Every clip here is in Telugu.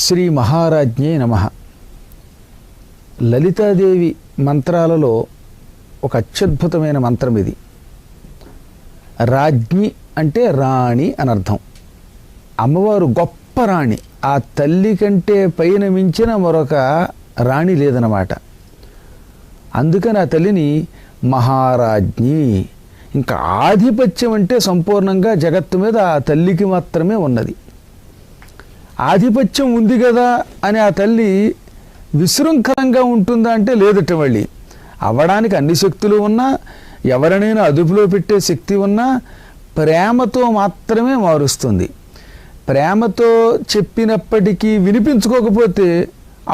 శ్రీ మహారాజ్ఞే నమః. లలితాదేవి మంత్రాలలో ఒక అత్యద్భుతమైన మంత్రం ఇది. రాజ్ఞి అంటే రాణి అని అర్థం. అమ్మవారు గొప్ప రాణి. ఆ తల్లి కంటే పైన మించిన మరొక రాణి లేదన్నమాట. అందుకని ఆ తల్లిని మహారాజ్ఞి. ఇంకా ఆధిపత్యం అంటే సంపూర్ణంగా జగత్తు మీద ఆ తల్లికి మాత్రమే ఉన్నది. ఆధిపత్యం ఉంది కదా అని ఆ తల్లి విశృంఖలంగా ఉంటుందా అంటే లేదట. మళ్ళీ అవ్వడానికి అన్ని శక్తులు ఉన్నా, ఎవరినైనా అదుపులో పెట్టే శక్తి ఉన్నా ప్రేమతో మాత్రమే మారుస్తుంది. ప్రేమతో చెప్పినప్పటికీ వినిపించుకోకపోతే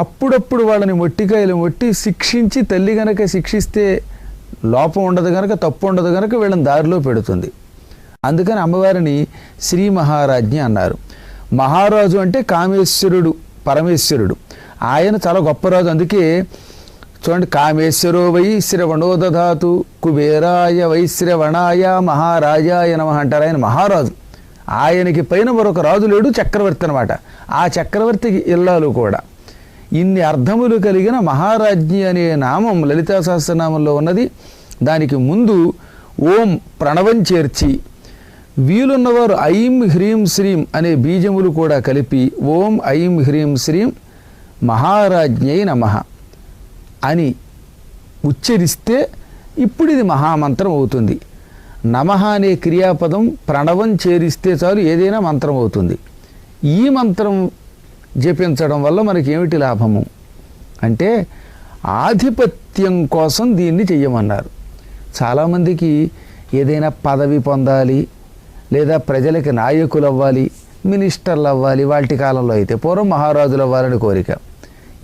అప్పుడప్పుడు వాళ్ళని మొట్టికాయలు మొట్టి శిక్షించి, తల్లి గనక శిక్షిస్తే లోపం ఉండదు గనక, తప్పు ఉండదు గనక వీళ్ళని దారిలో పెడుతుంది. అందుకని అమ్మవారిని శ్రీ మహారాజ్ఞి అన్నారు. మహారాజు అంటే కామేశ్వరుడు, పరమేశ్వరుడు. ఆయన చాలా గొప్ప రాజు. అందుకే చూడండి, కామేశ్వరో వైశ్రవణో దధాతు కుబేరాయ వైశ్రవణాయ మహారాజాయ నమః అంటారు. ఆయన మహారాజు. ఆయనకి పైన మరొక రాజు లేడు, చక్రవర్తి అనమాట. ఆ చక్రవర్తికి ఇల్లాలు కూడా. ఇన్ని అర్థములు కలిగిన మహారాజ్ఞి అనే నామం లలితా సహస్రనామంలో ఉన్నది. దానికి ముందు ఓం ప్రణవం చేర్చి, వీలున్నవారు ఐం హ్రీం శ్రీం అనే బీజములు కూడా కలిపి ఓం ఐం హ్రీం శ్రీం మహారాజ్ఞై నమః అని ఉచ్చరిస్తే ఇప్పుడు ఇది మహామంత్రం అవుతుంది. నమః అనే క్రియాపదం ప్రణవం చేరిస్తే చాలు ఏదైనా మంత్రం అవుతుంది. ఈ మంత్రం జపించడం వల్ల మనకి ఏమిటి లాభము అంటే, ఆధిపత్యం కోసం దీన్ని చెయ్యమన్నారు. చాలామందికి ఏదైనా పదవి పొందాలి, లేదా ప్రజలకి నాయకులు అవ్వాలి, మినిస్టర్లు అవ్వాలి. వాటి కాలంలో అయితే పూర్వం మహారాజులు అవ్వాలని కోరిక.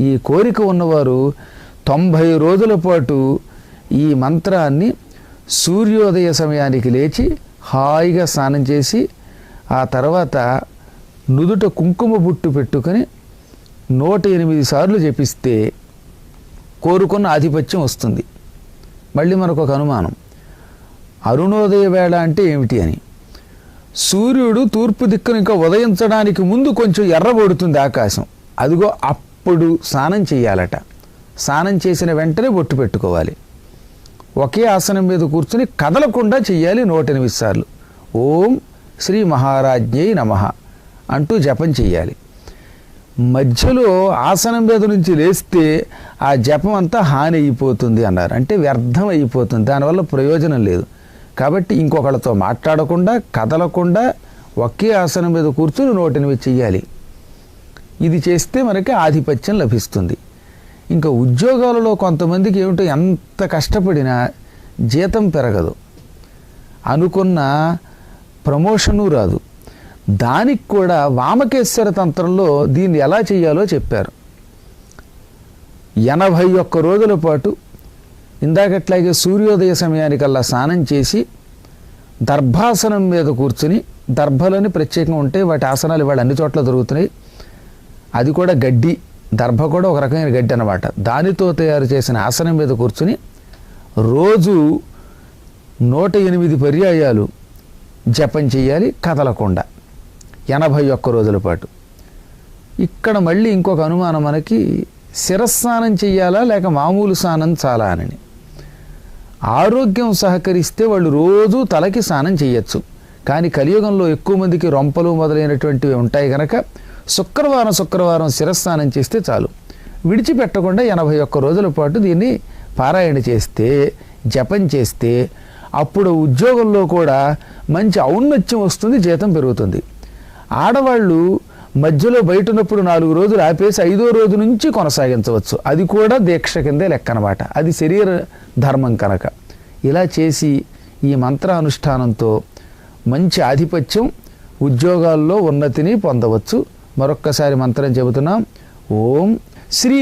ఈ కోరిక ఉన్నవారు 90 రోజుల పాటు ఈ మంత్రాన్ని సూర్యోదయ సమయానికి లేచి హాయిగా స్నానం చేసి, ఆ తర్వాత నుదుట కుంకుమ బుట్టు పెట్టుకొని 108 సార్లు జపిస్తే కోరుకున్న ఆధిపత్యం వస్తుంది. మళ్ళీ మనకు ఒక అనుమానం, అరుణోదయ వేళ అంటే ఏమిటి అని. సూర్యుడు తూర్పు దిక్కును ఇంకా ఉదయించడానికి ముందు కొంచెం ఎర్రబడుతుంది ఆకాశం. అదిగో అప్పుడు స్నానం చేయాలట. స్నానం చేసిన వెంటనే బొట్టు పెట్టుకోవాలి. ఒకే ఆసనం మీద కూర్చుని కదలకుండా చెయ్యాలి 108 సార్లు. ఓం శ్రీ మహారాజ్ఞై నమః అంటూ జపం చెయ్యాలి. మధ్యలో ఆసనం మీద నుంచి లేస్తే ఆ జపం అంతా హాని అయిపోతుంది అన్నారు. అంటే వ్యర్థం అయిపోతుంది, దానివల్ల ప్రయోజనం లేదు. కాబట్టి ఇంకొకళ్ళతో మాట్లాడకుండా, కదలకుండా ఒకే ఆసనం మీద కూర్చుని 108 చెయ్యాలి. ఇది చేస్తే మనకి ఆధిపత్యం లభిస్తుంది. ఇంకా ఉద్యోగాలలో కొంతమందికి ఏమిటో ఎంత కష్టపడినా జీతం పెరగదు, అనుకున్న ప్రమోషను రాదు. దానికి కూడా వామకేశ్వర తంత్రంలో దీన్ని ఎలా చేయాలో చెప్పారు. 81 రోజుల పాటు ఇందాకట్లాగే సూర్యోదయ సమయానికల్లా స్నానం చేసి దర్భాసనం మీద కూర్చుని, దర్భలని ప్రత్యేకంగా ఉంటాయి, వాటి ఆసనాలు ఇవాళ అన్ని చోట్ల దొరుకుతున్నాయి. అది కూడా గడ్డి, దర్భ కూడా ఒక రకమైన గడ్డి అన్నమాట. దానితో తయారు చేసిన ఆసనం మీద కూర్చుని రోజు 108 పర్యాయాలు జపం చేయాలి కదలకుండా 81 రోజుల పాటు. ఇక్కడ మళ్ళీ ఇంకొక అనుమానం మనకి, శిరస్నానం చెయ్యాలా లేక మామూలు స్నానం చాలా అని. ఆరోగ్యం సహకరిస్తే వాళ్ళు రోజు తలకి స్నానం చేయొచ్చు. కానీ కలియుగంలో ఎక్కువ మందికి రొంపలు మొదలైనటువంటివి ఉంటాయి కనుక శుక్రవారం శిరస్నానం చేస్తే చాలు. విడిచిపెట్టకుండా 81 రోజుల పాటు దీన్ని పారాయణ చేస్తే, జపం చేస్తే అప్పుడు ఉద్యోగంలో కూడా మంచి ఔన్నత్యం వస్తుంది, జీతం పెరుగుతుంది. ఆడవాళ్ళు మధ్యలో బయట ఉన్నప్పుడు 4 రోజులు ఆపేసి 5వ రోజు నుంచి కొనసాగించవచ్చు. అది కూడా దీక్ష కిందే లెక్క అనమాట. అది శరీర ధర్మం కనుక. ఇలా చేసి ఈ మంత్రానుష్ఠానంతో మంచి ఆధిపత్యం, ఉద్యోగాల్లో ఉన్నతిని పొందవచ్చు. మరొక్కసారి మంత్రం చెబుతున్నాం. ఓం శ్రీ